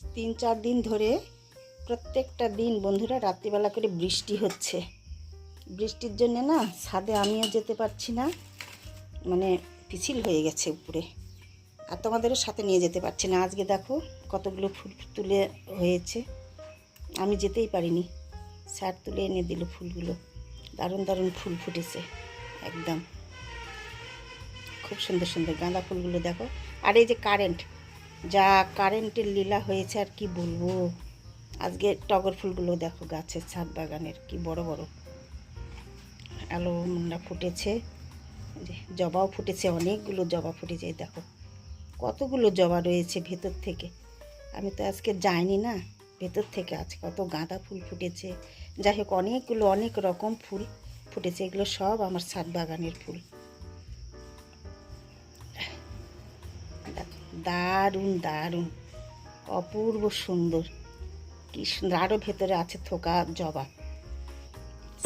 3-4 দিন ধরে প্রত্যেকটা দিন বন্ধুরা রাত্রিবেলা করে বৃষ্টি হচ্ছে। বৃষ্টির জন্য না ছাদে আমিও যেতে পারছি না, মানে পিছিল হয়ে গেছে উপরে, আর তোমাদেরও সাথে নিয়ে যেতে পারছি না। আজকে দেখো কতগুলো ফুল তুলে হয়েছে, আমি যেতেই পারিনি, স্যার তুলে এনে দিল ফুলগুলো। দারুণ দারুণ ফুল ফুটেছে, একদম খুব সুন্দর সুন্দর গাঁদা ফুলগুলো দেখো। আর এই যে কারেন্টের লীলা হয়েছে আর কি বলবো। আজকে টগর ফুলগুলো দেখো গাছের ছাদ বাগানের কি বড় বড় অ্যালোভেরা ফুটেছে, জবাও ফুটেছে, অনেকগুলো জবা ফুটেছে। দেখো কতগুলো জবা রয়েছে ভেতর থেকে, আমি তো আজকে যাইনি না, ভেতর থেকে আজ কত গাঁদা ফুল ফুটেছে। যাই হোক অনেকগুলো অনেক রকম ফুল ফুটেছে, এগুলো সব আমার ছাদ বাগানের ফুল। দেখো দারুণ দারুণ অপূর্ব সুন্দর, কি সুন্দর। আরও ভেতরে আছে থোকা জবা।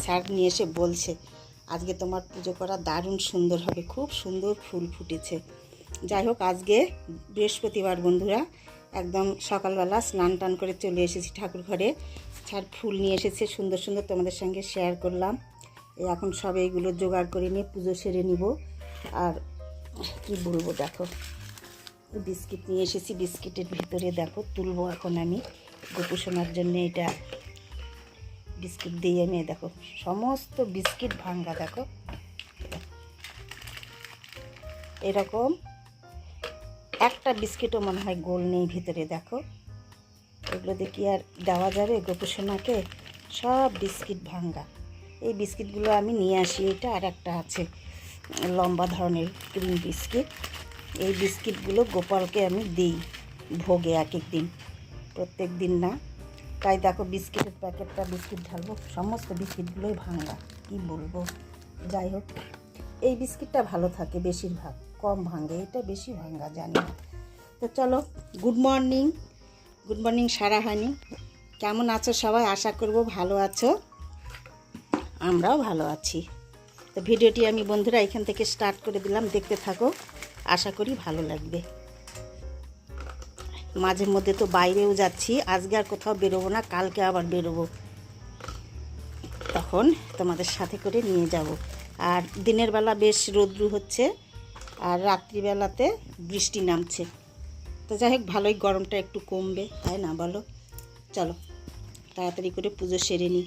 স্যার নিয়ে এসে বলছে আজকে তোমার পুজো করা দারুণ সুন্দর হবে, খুব সুন্দর ফুল ফুটেছে। যাই হোক আজকে বৃহস্পতিবার বন্ধুরা, একদম সকালবেলা স্নান টান করে চলে এসেছি ঠাকুর ঘরে। স্যার ফুল নিয়ে এসেছে সুন্দর সুন্দর, তোমাদের সঙ্গে শেয়ার করলাম। এই এখন সব এইগুলো জোগাড় করে নিয়ে পুজো সেরে নিব। আর কি বলবো, দেখো বিস্কিট নিয়ে এসেছি, বিস্কিটের ভিতরে দেখো তুলবো এখন আমি গোপুসোনার জন্য। এটা বিস্কিট দিয়ে আমি দেখো সমস্ত বিস্কিট ভাঙ্গা, দেখো এরকম একটা বিস্কিটও মনে হয় গোল নেই ভিতরে। দেখো এগুলো দেখি আর দেওয়া যাবে গোপুসোনাকে, সব বিস্কিট ভাঙ্গা। এই বিস্কিটগুলো আমি নিয়ে আসি, এটা আর একটা আছে লম্বা ধরনের ক্রিম বিস্কিট। এই বিস্কিটগুলো গোপালকে আমি দিই ভোগে এক এক দিন, প্রত্যেক দিন না। তাই দেখো বিস্কিটের প্যাকেটটা, বিস্কিট ঢালবো, সমস্ত বিস্কিটগুলোই ভাঙ্গা, কি বলবো। যাই হোক এই বিস্কিটটা ভালো থাকে বেশিরভাগ, কম ভাঙে, এটা বেশি ভাঙ্গা জানি না। তো চলো গুড মর্নিং সারা হয়নি। কেমন আছো সবাই? আশা করব ভালো আছো, আমরাও ভালো আছি। তো ভিডিওটি আমি বন্ধুরা এখান থেকে স্টার্ট করে দিলাম, দেখতে থাকো, আশা করি ভালো লাগবে। মাঝে মধ্যে তো বাইরেও যাচ্ছি, আজকে আর কোথাও বেরোবো না, কালকে আবার বেরোবো, তখন তোমাদের সাথে করে নিয়ে যাব। আর দিনের বেলা বেশ রৌদ্র হচ্ছে, আর রাত্রিবেলাতে বৃষ্টি নামছে। তো যাই হোক ভালোই, গরমটা একটু কমবে, তাই না বলো? চলো তাড়াতাড়ি করে পুজো সেরে নিই।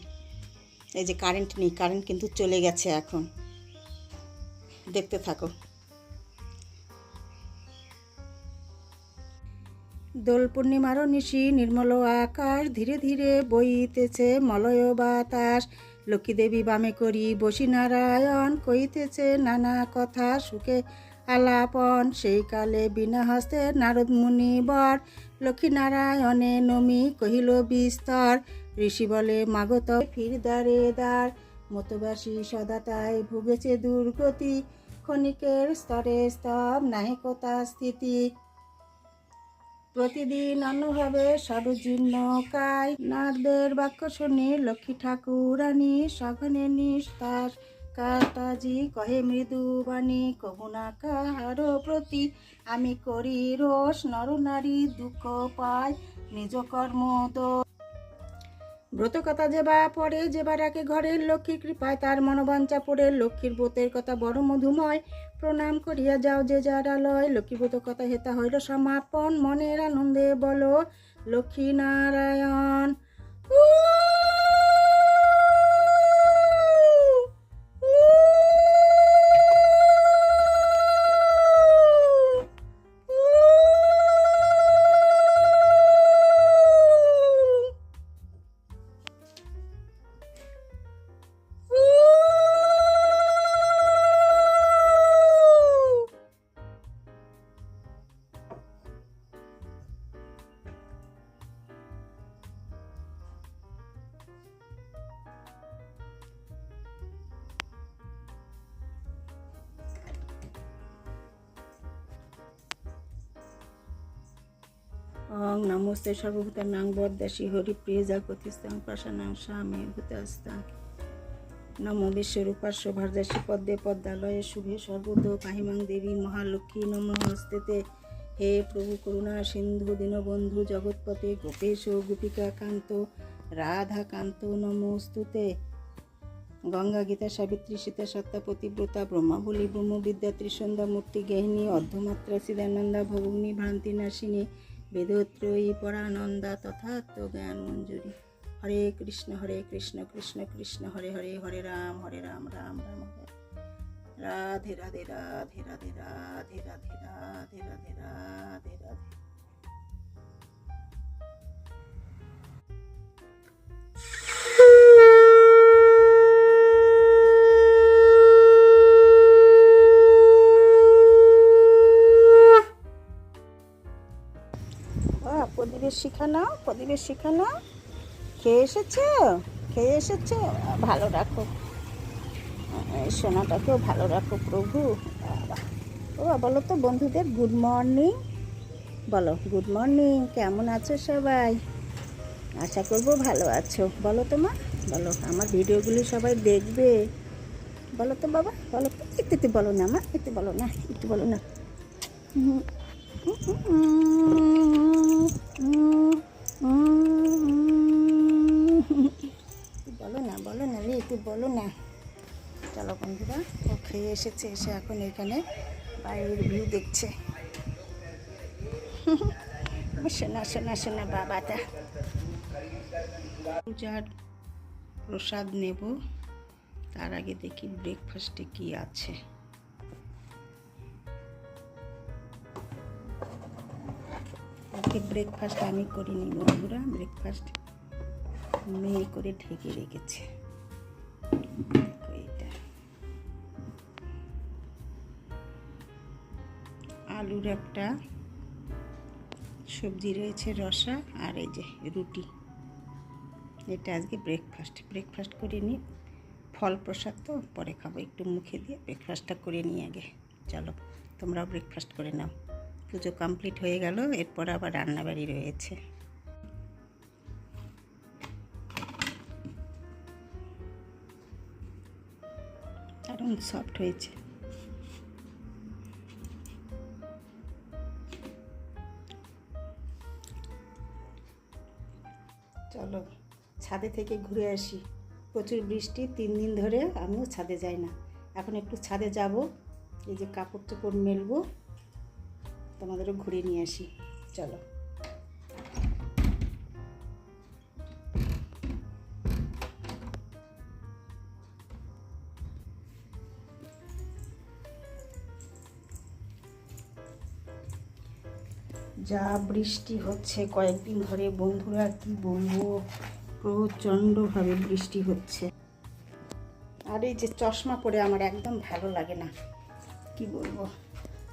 এই যে কারেন্ট নেই, কারেন্ট কিন্তু চলে গেছে এখন, দেখতে থাকো। দোল পূর্ণিমারও নিশি নির্মল আকাশ, ধীরে ধীরে বইতেছে মলয় বাতাস। লক্ষ্মীদেবী বামে করি বসি নারায়ণ, কইতেছে নানা কথা সুখে আলাপন। সেই কালে বিনা হস্তে নারদ মুনি বর, লক্ষ্মীনারায়ণে নমি কহিল বিস্তর। ঋষি বলে মাগত ফির দ্বারে দ্বার, মতবাসী সদা তাই ভুগেছে দুর্গতি। ক্ষণিকের স্তরে স্তব নাহি কথা স্থিতি, প্রতিদিন অন্নভাবে সর্বজীর্ণ কায়। নারদের বাক্য শুনি লক্ষ্মী ঠাকুরানী, সঘনে নিস্তার কাতাজি কহে মৃদুবাণী। কহুনা কাহার প্রতি আমি করি রোষ, নরনারী দুঃখ পায় নিজ কর্ম দোষ। ব্রত কথা যেবা পড়ে, যেবা রাখে ঘরের লক্ষ্মীর কৃপায় তার মনোবাঞ্ছা পড়ে। লক্ষ্মীর ব্রতের কথা বড় মধুময়, প্রণাম করিয়া যাও যে যার আলয়। লক্ষ্মী ব্রত কথা হেতা হইল সমাপন, মনের আনন্দে বলো লক্ষ্মী নারায়ণ। ওং নমস্তে সর্বভূতানাং বরদাসী হরিপ্রিয় জগৎস্থং প্রসন্নাং স্বামী ভূতাস্তাং। নমো বিশ্বরূপাস্য ভারদাসী পদ্মে পদ্মালয়ে শুভে সর্বতো পাহিমাং দেবী মহালক্ষ্মী নমস্তেতে। হে প্রভু করুণা সিন্ধু দীনবন্ধু জগৎপতে গোপেশ গোপিকা কান্ত রাধা কান্ত নমস্তুতে। গঙ্গা গীতা সাবিত্রী সীতা সত্তা পতিব্রতা ব্রহ্মাবলী ব্রহ্মবিদ্যা ত্রিসন্ধ্যা মূর্তি গেহিনী অর্ধমাত্রা চিদানন্দা ভগিনী ভ্রান্তি নাশিনী বেদত্রয়ী পরানন্দা তথাত্ম জ্ঞান মঞ্জুরি। হরে কৃষ্ণ কৃষ্ণ কৃষ্ণ হরে হরে, হরে রাম রাম রাম হরে। রাধে রাধে রাধে রাধে রাধে রাধে রাধে রাধে রাধে রাধে। প্রদীপের শিখা নাও, খেয়ে এসেছো, ভালো রাখো সোনাটাকেও ভালো রাখো প্রভু। বলো তো বন্ধুদের গুড মর্নিং, বলো গুড মর্নিং, কেমন আছো সবাই? আশা করবো ভালো আছো। বলো তো মা, বলো আমার ভিডিওগুলি সবাই দেখবে, বলো তো বাবা, বলো তো। একটু বলো না মা, একটু বলো না, একটু বলো না। বলো না রে, একটু বলো না। চলো বন্ধুরা, ও খেয়ে এসেছে, এসে এখন এখানে বাইরের ভিউ দেখছে। শোনা বাবাটা। পূজার প্রসাদ নেব, তার আগে দেখি ব্রেকফাস্টে কি আছে। ওকে ব্রেকফাস্ট আমি করিনি বন্ধুরা, ব্রেকফাস্ট মেয়ে করে ঢেকে রেখেছে। আলুর একটা সবজি রয়েছে রসা, আর এই যে রুটি। এটা আজকে ব্রেকফাস্ট করে নিই। ফল প্রসাদ তো পরে খাবো, একটু মুখে দিয়ে ব্রেকফাস্টটা করে নিই আগে। চলো তোমরাও ব্রেকফাস্ট করে নাও। পুজো কমপ্লিট হয়ে গেল, এরপর আবার রান্নাবাড়ি রয়েছে। দারুণ সফট হয়েছে। চলো ছাদে থেকে ঘুরে আসি। প্রচুর বৃষ্টি, 3 দিন ধরে আমিও ছাদে যাই না। এখন একটু ছাদে যাব, এই যে কাপড় চোপড় মেলবো, তোমাদেরও ঘুরে নিয়ে আসি। চলো। যা বৃষ্টি হচ্ছে কয়েকদিন ধরে বন্ধুরা, কি বলবো, প্রচণ্ডভাবে বৃষ্টি হচ্ছে। আর এই যে চশমা পরে আমার একদম ভালো লাগে না, কি বলবো,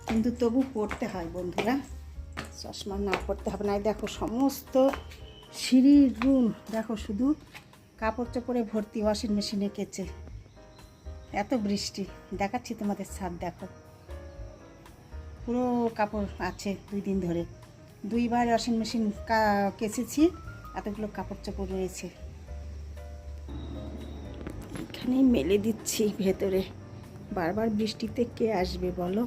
কিন্তু তবু পড়তে হয় বন্ধুরা, চশমা না পড়তে হবে না। দেখো সমস্ত সিঁড়ির রুম দেখো, শুধু কাপড় চোপড়ে ভর্তি, ওয়াশিং মেশিনে কেচে। এত বৃষ্টি, দেখাচ্ছি তোমাদের ছাদ, দেখো পুরো কাপড় আছে। 2 দিন ধরে 2বার ওয়াশিং মেশিন কেচেছি, এতগুলো কাপড় চোপড় রয়েছে। এখানেই মেলে দিচ্ছি ভেতরে, বারবার বৃষ্টিতে কে আসবে বলো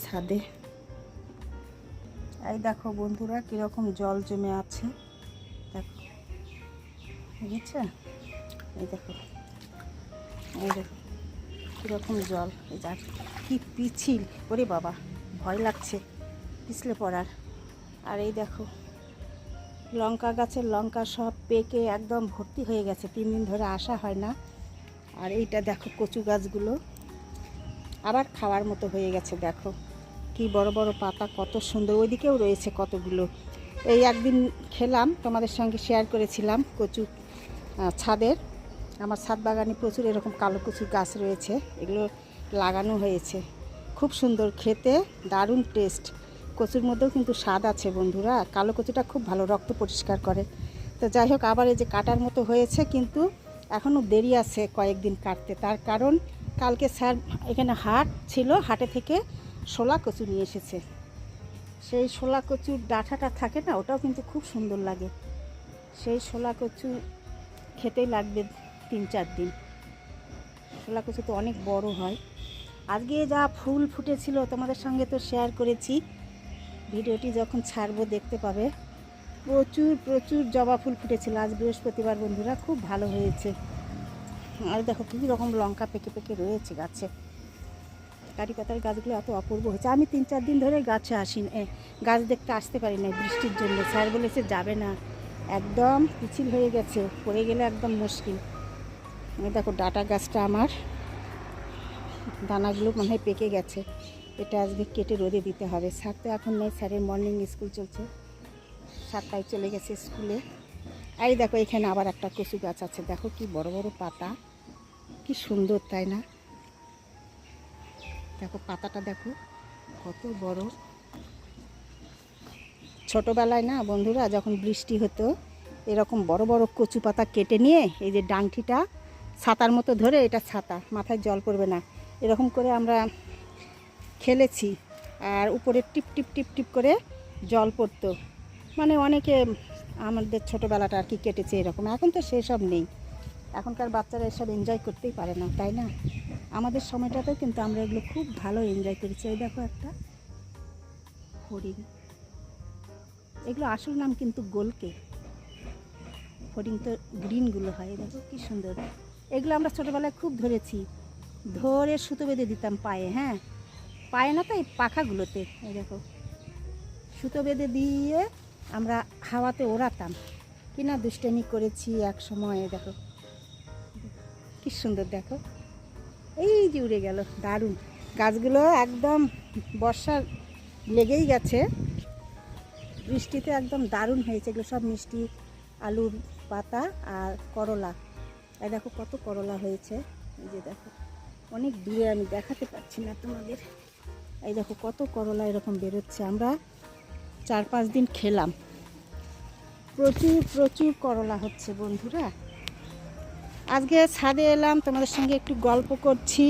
ছাদে। এই দেখো বন্ধুরা কীরকম জল জমে আছে, দেখো বুঝেছে? এই দেখো কীরকম জল, এই যা কি পিছিল, ওরে বাবা ভয় লাগছে পিছলে পড়ার। আর এই দেখো লঙ্কা গাছের লঙ্কা সব পেকে একদম ভর্তি হয়ে গেছে, 3 দিন ধরে আসা হয় না। আর এইটা দেখো কচু গাছগুলো আবার খাওয়ার মতো হয়ে গেছে, দেখো কি বড় বড় পাতা, কত সুন্দর। ওইদিকেও রয়েছে কতগুলো। এই একদিন খেলাম, তোমাদের সঙ্গে শেয়ার করেছিলাম কচু ছাদের। আমার ছাদ বাগানে প্রচুর এরকম কালো কচুর গাছ রয়েছে, এগুলো লাগানো হয়েছে। খুব সুন্দর খেতে, দারুণ টেস্ট। কচুর মধ্যেও কিন্তু স্বাদ আছে বন্ধুরা। কালো কচুটা খুব ভালো, রক্ত পরিষ্কার করে। তো যাই হোক, আবার এই যে কাটার মতো হয়েছে, কিন্তু এখনও দেরি আছে কয়েকদিন কাটতে। তার কারণ কালকে স্যার এখানে হাট ছিল, হাটে থেকে শোলা কচু নিয়ে এসেছে। সেই শোলা কচুর ডাঁটাটা থাকে না, ওটাও কিন্তু খুব সুন্দর লাগে। সেই শোলা কচু খেতেই লাগবে 3-4 দিন। শোলা কচু তো অনেক বড় হয়। আজকে যা ফুল ফুটেছিল তোমাদের সঙ্গে তো শেয়ার করেছি, ভিডিওটি যখন ছাড়বো দেখতে পাবে। প্রচুর প্রচুর জবা ফুল ফুটেছিল আজ বৃহস্পতিবার বন্ধুরা, খুব ভালো হয়েছে। আর দেখো কী রকম লঙ্কা পেকে পেকে রয়েছে গাছে। কারি পাতার গাছগুলো এত অপূর্ব হয়েছে। আমি 3-4 দিন ধরে গাছে গাছ দেখতে আসতে পারি না বৃষ্টির জন্য। স্যার বলেছে যাবে না, একদম পিছিল হয়ে গেছে, পড়ে গেলে একদম মুশকিল। দেখো ডাটা গাছটা আমার দানাগুলো মনে হয় পেকে গেছে, এটা আজকে কেটে রোদে দিতে হবে। স্যার তো এখন নেই, স্যারের মর্নিং স্কুল চলছে, 7টায় চলে গেছে স্কুলে। এই দেখো এখানে আবার একটা কচু গাছ আছে, দেখো কি বড় বড় পাতা, কি সুন্দর তাই না? দেখো পাতাটা দেখো কত বড়। ছোটোবেলায় না বন্ধুরা যখন বৃষ্টি হতো এরকম বড় বড় কচু পাতা কেটে নিয়ে এই যে ডাংঠিটা ছাতার মতো ধরে, এটা ছাতা, মাথায় জল পড়বে না, এরকম করে আমরা খেলেছি। আর উপরে টিপ টিপ টিপ টিপ করে জল পড়তো। মানে অনেকে আমাদের ছোটোবেলাটা আর কি কেটেছে এরকম। এখন তো সেসব নেই, এখনকার বাচ্চারা এসব এনজয় করতেই পারে না তাই না? আমাদের সময়টাতেও কিন্তু আমরা এগুলো খুব ভালো এনজয় করেছি। এই দেখো একটা হরিণ, এগুলো আসল নাম কিন্তু গোলকে, হরিণ তো গ্রিনগুলো হয়। দেখো কি সুন্দর, এগুলো আমরা ছোটোবেলায় খুব ধরেছি, ধরে সুতো বেঁধে দিতাম পায়ে। হ্যাঁ, পায়ে না তো এই পাখাগুলোতে, এই দেখো সুতো বেঁধে দিয়ে আমরা হাওয়াতে ওড়াতাম, কিনা দুষ্টামি করেছি এক সময়। দেখো কি সুন্দর, দেখো এই যে উড়ে গেল, দারুণ। গাছগুলো একদম বর্ষা লেগেই গেছে, বৃষ্টিতে একদম দারুণ হয়েছে। এগুলো সব মিষ্টি আলুর পাতা আর করলা। এই দেখো কত করলা হয়েছে, এই যে দেখো অনেক দূরে, আমি দেখাতে পারছি না তোমাদের। এই দেখো কত করলা এরকম বেরোচ্ছে। আমরা 4-5 দিন খেলাম, প্রচুর প্রচুর করলা হচ্ছে বন্ধুরা। আজকে ছাদে এলাম তোমাদের সঙ্গে একটু গল্প করছি,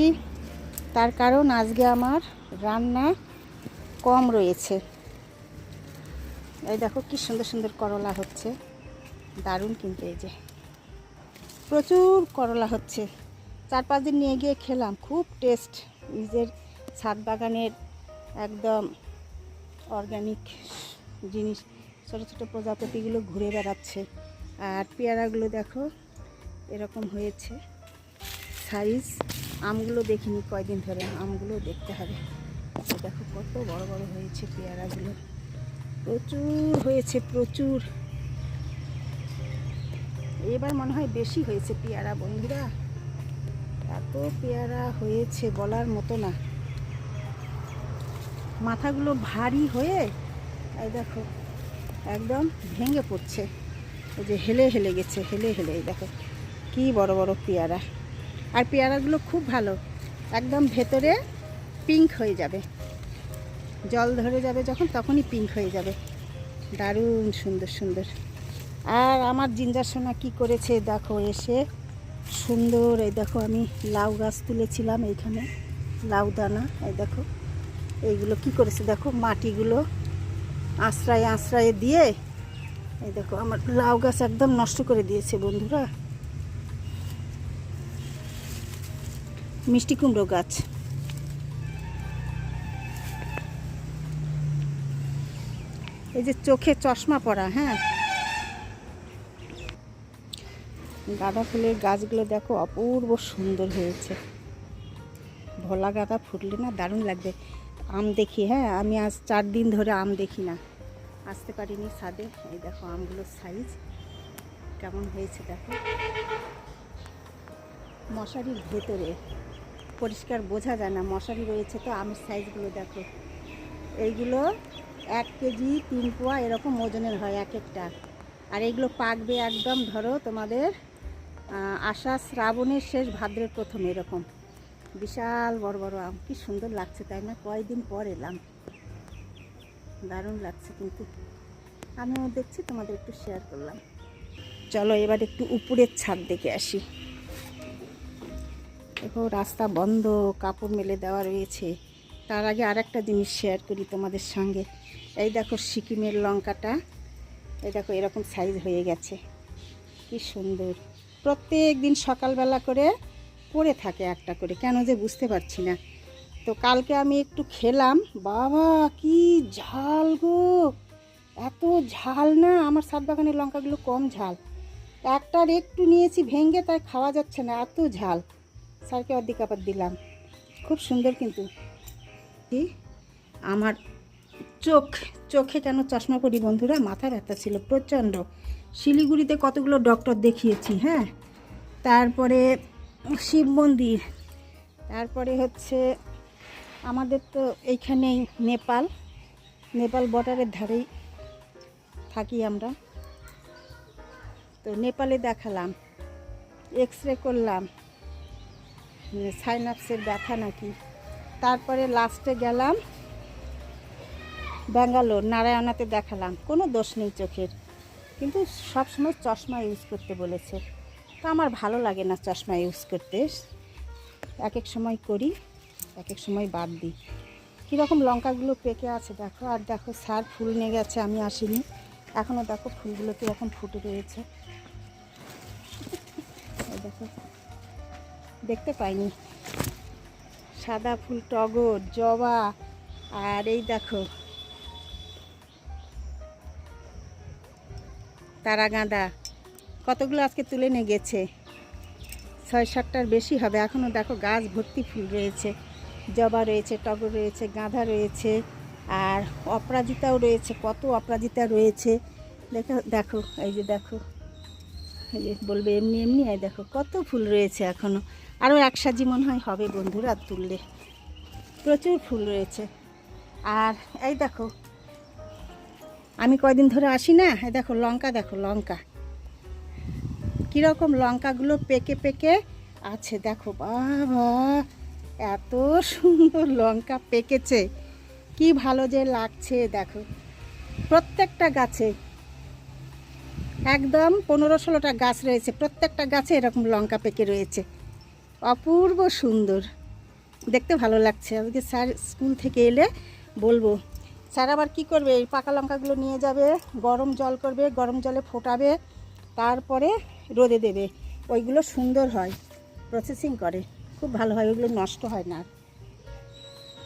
তার কারণ আজকে আমার রান্না কম রয়েছে। এই দেখো কি সুন্দর সুন্দর করলা হচ্ছে, দারুণ। কিন্তু এই যে প্রচুর করলা হচ্ছে, 4-5 দিন নিয়ে গিয়ে খেলাম, খুব টেস্ট। নিজের ছাদ বাগানের একদম অর্গানিক জিনিস, ছোটো ছোটো প্রজাপতিগুলো ঘুরে বেড়াচ্ছে। আর পেয়ারাগুলো দেখো এরকম হয়েছে সাইজ। আমগুলো দেখিনি কয়দিন ধরে, আমগুলো দেখতে হবে। দেখো কত বড় বড় হয়েছে পেয়ারাগুলো, প্রচুর হয়েছে প্রচুর। এবার মনে হয় বেশি হয়েছে পেয়ারা বন্ধুরা, এত পেয়ারা হয়েছে বলার মতো না। মাথাগুলো ভারী হয়ে এই দেখো একদম ভেঙে পড়ছে, এই যে হেলে হেলে গেছে, হেলে হেলে। এই দেখো কি বড় বড় পেয়ারা। আর পেয়ারাগুলো খুব ভালো, একদম ভেতরে পিঙ্ক হয়ে যাবে, জল ধরে যাবে যখন তখনই পিঙ্ক হয়ে যাবে, দারুণ সুন্দর সুন্দর। আর আমার জিঞ্জার সোনা কী করেছে দেখো, এসে সুন্দর। এই দেখো আমি লাউ গাছ তুলেছিলাম, এইখানে লাউ দানা, এই দেখো এইগুলো কি করেছে দেখো, মাটিগুলো আশ্রয় আশ্রয়ে দিয়ে এই দেখো আমার লাউ গাছ একদম নষ্ট করে দিয়েছে বন্ধুরা। মিষ্টি কুমড়ো গাছ, এই যে চোখে চশমা পরা। হ্যাঁ, গাঁদা ফুলের গাছগুলো দেখো অপূর্ব সুন্দর হয়েছে। ভোলা গাঁদা ফুটলে না দারুণ লাগবে। আম দেখি, হ্যাঁ আমি আজ 4 দিন ধরে আম দেখি না, আসতে পারিনি ছাদে। এই দেখো আমগুলোর সাইজ কেমন হয়েছে দেখো, মশারির ভেতরে পরিষ্কার বোঝা যায় না, মশারি রয়েছে তো। আমের সাইজগুলো দেখো, এইগুলো 1 কেজি 3 পোয়া এরকম ওজনের হয় এক একটা। আর এইগুলো পাকবে একদম ধরো তোমাদের আষাঢ় শ্রাবণের শেষ, ভাদ্রের প্রথম, এরকম বিশাল বড় বড় আম। কি সুন্দর লাগছে তাই না? কয়েকদিন পর এলাম, দারুণ লাগছে। কিন্তু আমিও দেখছি, তোমাদের একটু শেয়ার করলাম। চলো এবার একটু উপরের ছাদ দেখে আসি। দেখো রাস্তা বন্ধ, কাপড় মেলে দেওয়া রয়েছে। তার আগে আর একটা জিনিস শেয়ার করি তোমাদের সঙ্গে। এই দেখো সিকিমের লঙ্কাটা, এই দেখো এরকম সাইজ হয়ে গেছে, কি সুন্দর। প্রত্যেক দিন সকালবেলা করে পড়ে থাকে একটা করে, কেন যে বুঝতে পারছি না। তো কালকে আমি একটু খেলাম, বাবা কি ঝাল গো, এত ঝাল না। আমার ছাদ বাগানের লঙ্কাগুলো কম ঝাল, একটার একটু নিয়েছি ভেঙে, তাই খাওয়া যাচ্ছে না, এত ঝাল। স্যারকে অর্ধেক আবার দিলাম। খুব সুন্দর কিন্তু। কি আমার চোখে কেন চশমা পরি বন্ধুরা, মাথা ব্যথা ছিল প্রচণ্ড। শিলিগুড়িতে কতগুলো ডক্টর দেখিয়েছি, হ্যাঁ, তারপরে শিব মন্দির, তারপরে হচ্ছে আমাদের তো এইখানেই নেপাল বর্ডারের ধারেই থাকি আমরা। তো নেপালে দেখালাম, এক্স রে করলাম, সাইনাপসের ব্যথা নাকি। তারপরে লাস্টে গেলাম ব্যাঙ্গালোর, নারায়ণাতে দেখালাম। কোনো দোষ নেই চোখের, কিন্তু সবসময় চশমা ইউজ করতে বলেছে। তো আমার ভালো লাগে না চশমা ইউজ করতে, এক এক সময় করি, এক এক সময় বাদ দিই। কীরকম লঙ্কাগুলো পেকে আছে দেখো। আর দেখো স্যার ফুল নিয়ে গেছে, আমি আসিনি এখনও। দেখো ফুলগুলো কীরকম ফুটে রয়েছে, দেখো, দেখতে পাইনি। সাদা ফুল, টগর, জবা, আর এই দেখো তারাগাঁদা। কতগুলো আজকে তুলে নিয়ে গেছে, 6-7টার বেশি হবে। এখনও দেখো গাছ ভর্তি ফুল রয়েছে, জবা রয়েছে, টগর রয়েছে, গাঁদা রয়েছে, আর অপরাজিতাও রয়েছে। কত অপরাজিতা রয়েছে দেখো, দেখো এই যে দেখো, এই যে বলবে এমনি এমনি, এই দেখো কত ফুল রয়েছে এখনও। আরও এক সাজি মনে হয় হবে বন্ধুরা তুললে, প্রচুর ফুল রয়েছে। আর এই দেখো আমি কয়দিন ধরে আসি না, এই দেখো লঙ্কা, দেখো লঙ্কা কীরকম, লঙ্কাগুলো পেকে পেকে আছে দেখো। বাবা এত সুন্দর লঙ্কা পেকেছে, কি ভালো যে লাগছে দেখো। প্রত্যেকটা গাছে একদম 15-16টা গাছ রয়েছে, প্রত্যেকটা গাছে এরকম লঙ্কা পেকে রয়েছে। অপূর্ব সুন্দর, দেখতে ভালো লাগছে। আজকে স্যার স্কুল থেকে এলে বলবো, স্যার আবার কী করবে, এই পাকা লঙ্কাগুলো নিয়ে যাবে, গরম জল করবে, গরম জলে ফোটাবে, তারপরে রোদে দেবে। ওইগুলো সুন্দর হয়, প্রসেসিং করে, খুব ভালো হয়, ওইগুলো নষ্ট হয় না।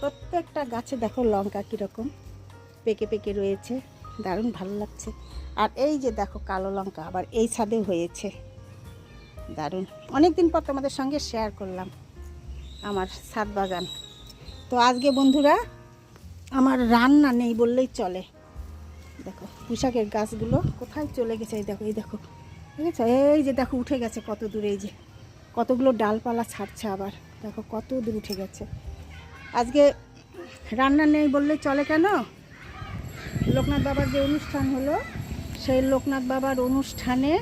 প্রত্যেকটা গাছে দেখো লঙ্কা কীরকম পেকে পেকে রয়েছে, দারুণ ভালো লাগছে। আর এই যে দেখো কালো লঙ্কা আবার এই ছাদে হয়েছে, দারুণ। অনেক দিন পর তোমাদের সঙ্গে শেয়ার করলাম আমার ছাদ বাগান। তো আজকে বন্ধুরা আমার রান্না নেই বললেই চলে। দেখো পুঁইশাকের গাছগুলো কোথায় চলে গেছে, এই দেখো, এই দেখো, ঠিক আছে, এই যে দেখো উঠে গেছে কত দূরে, এই যে কতগুলো ডালপালা ছাড়ছে আবার, দেখো কত দূর উঠে গেছে। আজকে রান্না নেই বললেই চলে কেন, লোকনাথ বাবার যে অনুষ্ঠান হলো, সেই লোকনাথ বাবার অনুষ্ঠানে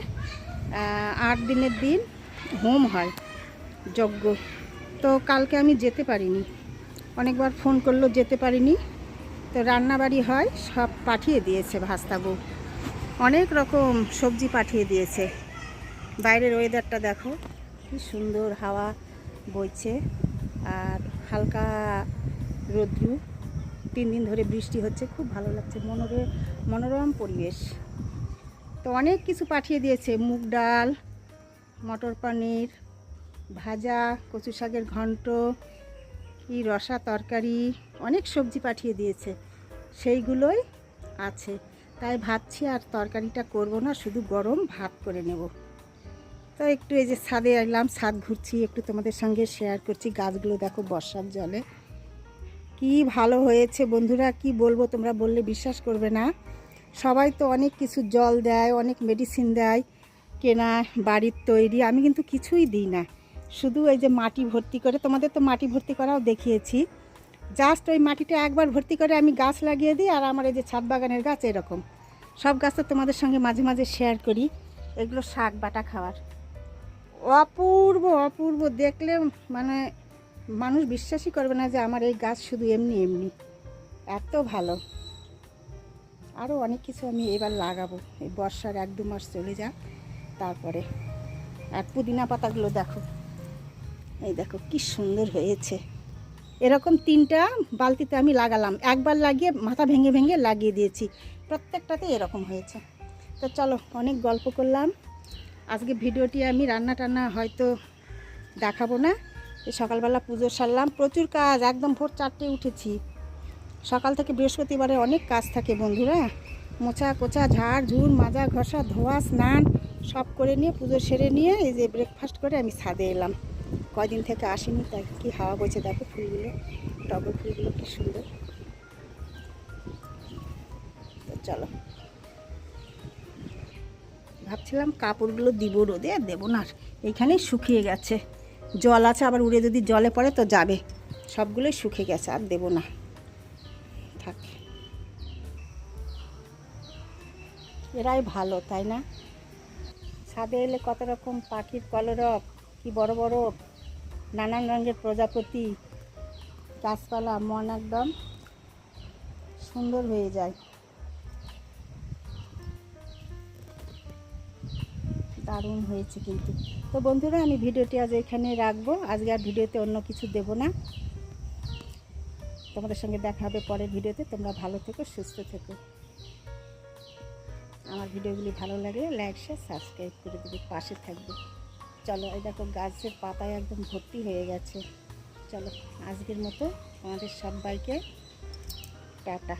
8 দিনের দিন হোম হয়, যজ্ঞ। তো কালকে আমি যেতে পারিনি, অনেকবার ফোন করলো যেতে পারিনি। তো রান্নাবাড়ি হয়, সব পাঠিয়ে দিয়েছে ভাস্তাবু, অনেক রকম সবজি পাঠিয়ে দিয়েছে। বাইরের ওয়েদারটা দেখো কি সুন্দর, হাওয়া বইছে আর হালকা রৌদ্রু, 3 দিন ধরে বৃষ্টি হচ্ছে, খুব ভালো লাগছে, মনোরম পরিবেশ। তো অনেক কিছু পাঠিয়ে দিয়েছে, মুগ ডাল, মটর পনির ভাজা, কচু শাকের ঘন্ট, কি রসা তরকারি, অনেক সবজি পাঠিয়ে দিয়েছে, সেইগুলোই আছে। তাই ভাবছি আর তরকারিটা করব না, শুধু গরম ভাত করে নেব। তো একটু এই যে ছাদে এলাম, ছাদ ঘুরছি, একটু তোমাদের সঙ্গে শেয়ার করছি। গাছগুলো দেখো বর্ষার জলে কি ভালো হয়েছে বন্ধুরা, কি বলবো, তোমরা বললে বিশ্বাস করবে না। সবাই তো অনেক কিছু জল দেয়, অনেক মেডিসিন দেয়, কেনা বাড়ির তৈরি, আমি কিন্তু কিছুই দিই না, শুধু এই যে মাটি ভর্তি করে, তোমাদের তো মাটি ভর্তি করাও দেখিয়েছি, জাস্ট ওই মাটিটা একবার ভর্তি করে আমি গাছ লাগিয়ে দিই। আর আমার এই যে ছাদ বাগানের গাছ এরকম সব গাছ তো তোমাদের সঙ্গে মাঝে মাঝে শেয়ার করি। এগুলো শাক বাটা খাওয়ার অপূর্ব অপূর্ব, দেখলে মানে মানুষ বিশ্বাসই করবে না যে আমার এই গাছ শুধু এমনি এমনি, এত ভালো। আরও অনেক কিছু আমি এবার লাগাবো, এই বর্ষার 1-2 মাস চলে যাক তারপরে। আর পুদিনা পাতাগুলো দেখো, এই দেখো কি সুন্দর হয়েছে। এরকম 3টা বালতিতে আমি লাগালাম, একবার লাগিয়ে মাথা ভেঙে ভেঙে লাগিয়ে দিয়েছি, প্রত্যেকটাতে এরকম হয়েছে। তো চলো অনেক গল্প করলাম, আজকে ভিডিওটি আমি রান্না টান্না হয়তো দেখাবো না, এই সকালবেলা পুজো সারলাম, প্রচুর কাজ, একদম ভোর 4টায় উঠেছি। সকাল থেকে বৃহস্পতিবারে অনেক কাজ থাকে বন্ধুরা, মোছা কোচা ঝাড় ঝুড় মাজা ঘষা ধোয়া স্নান সব করে নিয়ে পুজো সেরে নিয়ে এই যে ব্রেকফাস্ট করে আমি ছাদে এলাম। কয়দিন থেকে আসিনি, তাই কি হাওয়া বইছে দেখো, ফুলগুলো টগর ফুলগুলো কি সুন্দর। তো চলো, ভাবছিলাম কাপড়গুলো দিব রোদে, আর দেবো না, এইখানেই শুকিয়ে গেছে, জল আছে, আবার উড়ে যদি জলে পড়ে তো যাবে, সবগুলোই শুকিয়ে গেছে, আর দেবো না, থাক। এরাই ভালো তাই না? ছাদে এলে কত রকম পাখির কলরব, কি বড় বড় নানান রঙের প্রজাপতি, গাছপালা, মন একদম সুন্দর হয়ে যায়। দারুণ হয়েছে কিন্তু। তো বন্ধুরা, আমি ভিডিওটি আজ এখানে রাখবো, আজকে আর ভিডিওতে অন্য কিছু দেব না। তোমাদের সঙ্গে দেখা হবে পরের ভিডিওতে। তোমরা ভালো থেকো, সুস্থ থেকো। আমার ভিডিওগুলি ভালো লাগলে লাইক শেয়ার সাবস্ক্রাইব করে দেবে, পাশে থাকবে। চলো, এই দেখো গাছের পাতায় একদম ভর্তি হয়ে গেছে। চলো, আজকের মতো আমাদের সবাইকে টাটা।